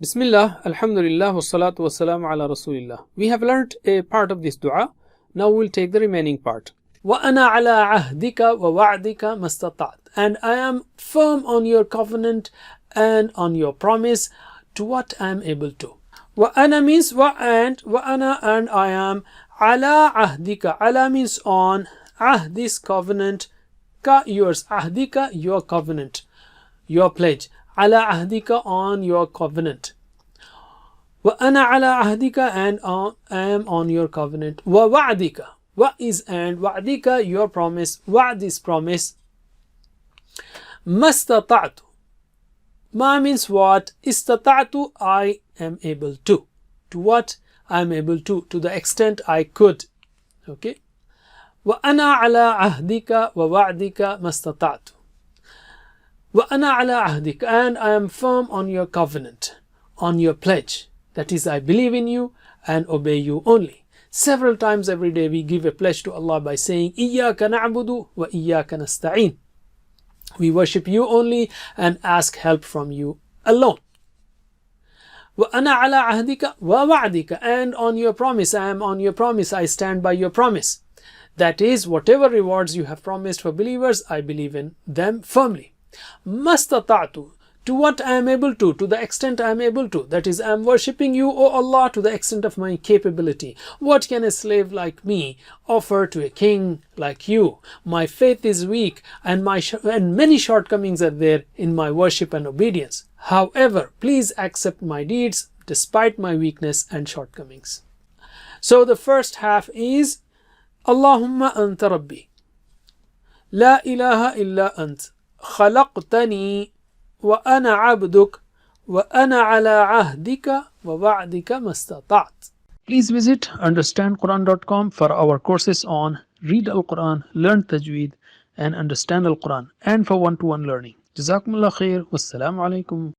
Bismillah, Alhamdulillah, wassalatu wassalamu ala Rasulillah. We have learnt a part of this dua. Now we'll take the remaining part. وَأَنَا عَلَىٰ عَهْدِكَ وَوَعْدِكَ مَا اسْتَطَعْتُ. And I am firm on your covenant and on your promise to what I am able to. وَأَنَا means وَأَنَا and I am عَلَىٰ عَهْدِكَ. عَلَىٰ means on, this covenant, ka yours, عَهْدِكَ your covenant, your pledge. عَلَىٰ عَهْدِكَ on your covenant. وَأَنَا عَلَىٰ عَهْدِكَ and I am on your covenant. وَوَعْدِكَ. Wa is and wa'dika your promise. Wa'd is promise. Mastata'tu. Ma means what? Istata'tu I am able to. To what? I am able to the extent I could. Okay. Wa ana ala ahdika wa wa'dika mastata'tu. Wa ana ala ahdika and I am firm on your covenant, on your pledge. That is, I believe in you and obey you only. Several times every day we give a pledge to Allah by saying Iyyaka na'budu wa iyyaka nasta'in. We worship you only and ask help from you alone. Wa ana ala ahdika wa wa'dika and on your promise, I am on your promise, I stand by your promise. That is, whatever rewards you have promised for believers, I believe in them firmly. Mastata'tu, to what I am able to the extent I am able to. That is, I am worshipping you, O Allah, to the extent of my capability. What can a slave like me offer to a king like you? My faith is weak and many shortcomings are there in my worship and obedience. However, please accept my deeds despite my weakness and shortcomings. So the first half is Allahumma anta rabbi. La ilaha illa ant. خلقتني وأنا عبدك وأنا على عهدك ووعدك ما استطعت. Please visit understandquran.com for our courses on Read Al-Quran, Learn Tajweed and Understand Al-Quran, and for one-to-one learning. Jazakumullah khair. Wassalamu alaikum.